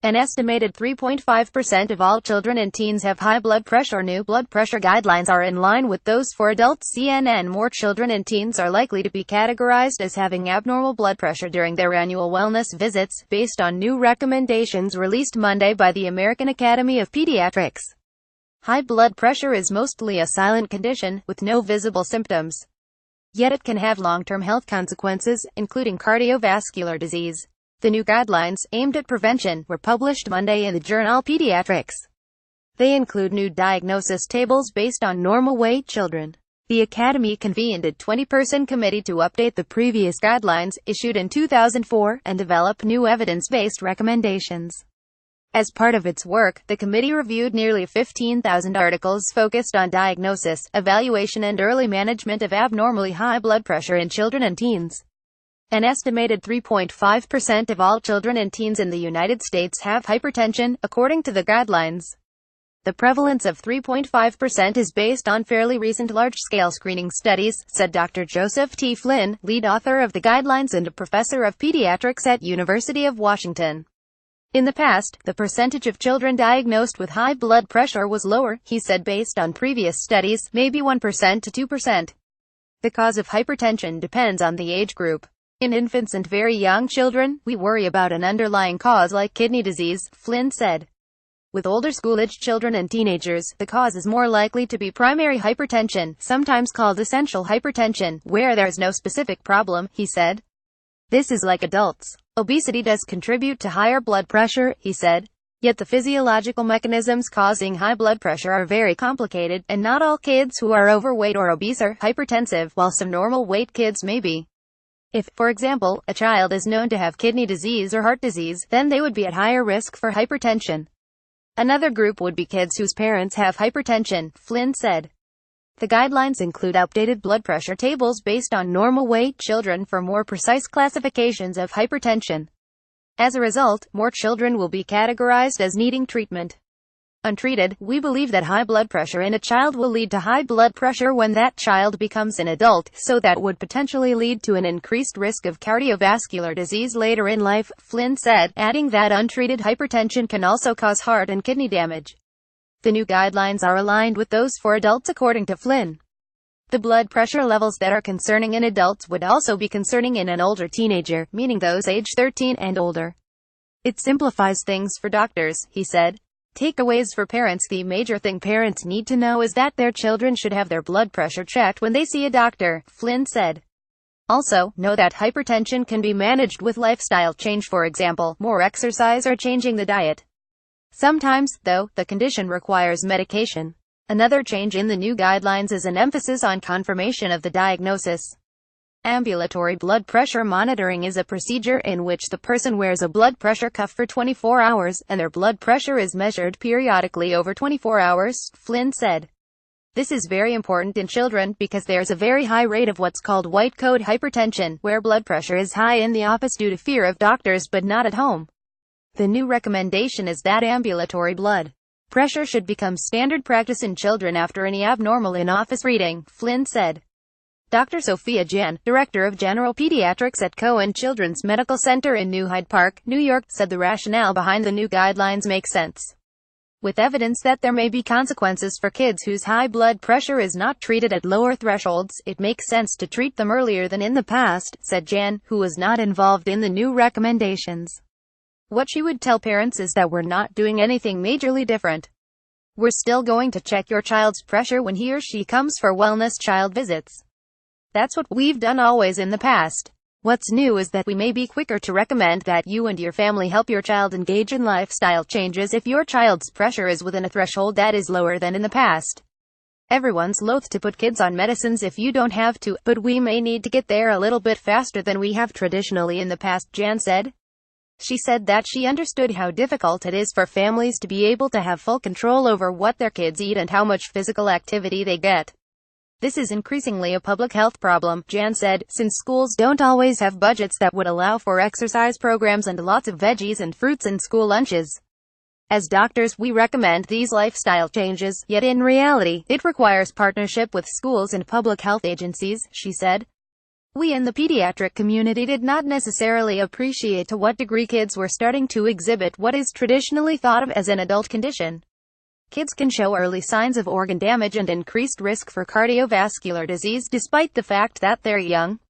An estimated 3.5% of all children and teens have high blood pressure. New blood pressure guidelines are in line with those for adults. CNN. More children and teens are likely to be categorized as having abnormal blood pressure during their annual wellness visits, based on new recommendations released Monday by the American Academy of Pediatrics. High blood pressure is mostly a silent condition, with no visible symptoms. Yet it can have long-term health consequences, including cardiovascular disease. The new guidelines, aimed at prevention, were published Monday in the journal Pediatrics. They include new diagnosis tables based on normal weight children. The Academy convened a 20-person committee to update the previous guidelines, issued in 2004, and develop new evidence-based recommendations. As part of its work, the committee reviewed nearly 15,000 articles focused on diagnosis, evaluation and early management of abnormally high blood pressure in children and teens. An estimated 3.5% of all children and teens in the United States have hypertension, according to the guidelines. The prevalence of 3.5% is based on fairly recent large-scale screening studies, said Dr. Joseph T. Flynn, lead author of the guidelines and a professor of pediatrics at University of Washington. In the past, the percentage of children diagnosed with high blood pressure was lower, he said, based on previous studies, maybe 1% to 2%. The cause of hypertension depends on the age group. In infants and very young children, we worry about an underlying cause like kidney disease, Flynn said. With older school-aged children and teenagers, the cause is more likely to be primary hypertension, sometimes called essential hypertension, where there is no specific problem, he said. This is like adults. Obesity does contribute to higher blood pressure, he said. Yet the physiological mechanisms causing high blood pressure are very complicated, and not all kids who are overweight or obese are hypertensive, while some normal weight kids may be. If, for example, a child is known to have kidney disease or heart disease, then they would be at higher risk for hypertension. Another group would be kids whose parents have hypertension, Flynn said. The guidelines include updated blood pressure tables based on normal weight children for more precise classifications of hypertension. As a result, more children will be categorized as needing treatment. Untreated, we believe that high blood pressure in a child will lead to high blood pressure when that child becomes an adult, so that would potentially lead to an increased risk of cardiovascular disease later in life, Flynn said, adding that untreated hypertension can also cause heart and kidney damage. The new guidelines are aligned with those for adults, according to Flynn. The blood pressure levels that are concerning in adults would also be concerning in an older teenager, meaning those age 13 and older. It simplifies things for doctors, he said. Takeaways for parents. The major thing parents need to know is that their children should have their blood pressure checked when they see a doctor, Flynn said. Also, know that hypertension can be managed with lifestyle change, for example, more exercise or changing the diet. Sometimes, though, the condition requires medication. Another change in the new guidelines is an emphasis on confirmation of the diagnosis. Ambulatory blood pressure monitoring is a procedure in which the person wears a blood pressure cuff for 24 hours, and their blood pressure is measured periodically over 24 hours, Flynn said. This is very important in children, because there's a very high rate of what's called white coat hypertension, where blood pressure is high in the office due to fear of doctors but not at home. The new recommendation is that ambulatory blood pressure should become standard practice in children after any abnormal in-office reading, Flynn said. Dr. Sophia Jan, director of general pediatrics at Cohen Children's Medical Center in New Hyde Park, New York, said the rationale behind the new guidelines makes sense. With evidence that there may be consequences for kids whose high blood pressure is not treated at lower thresholds, it makes sense to treat them earlier than in the past, said Jan, who was not involved in the new recommendations. What she would tell parents is that we're not doing anything majorly different. We're still going to check your child's pressure when he or she comes for wellness child visits. That's what we've done always in the past. What's new is that we may be quicker to recommend that you and your family help your child engage in lifestyle changes if your child's pressure is within a threshold that is lower than in the past. Everyone's loath to put kids on medicines if you don't have to, but we may need to get there a little bit faster than we have traditionally in the past, Jan said. She said that she understood how difficult it is for families to be able to have full control over what their kids eat and how much physical activity they get. This is increasingly a public health problem, Jan said, since schools don't always have budgets that would allow for exercise programs and lots of veggies and fruits in school lunches. As doctors, we recommend these lifestyle changes, yet in reality, it requires partnership with schools and public health agencies, she said. We in the pediatric community did not necessarily appreciate to what degree kids were starting to exhibit what is traditionally thought of as an adult condition. Kids can show early signs of organ damage and increased risk for cardiovascular disease despite the fact that they're young.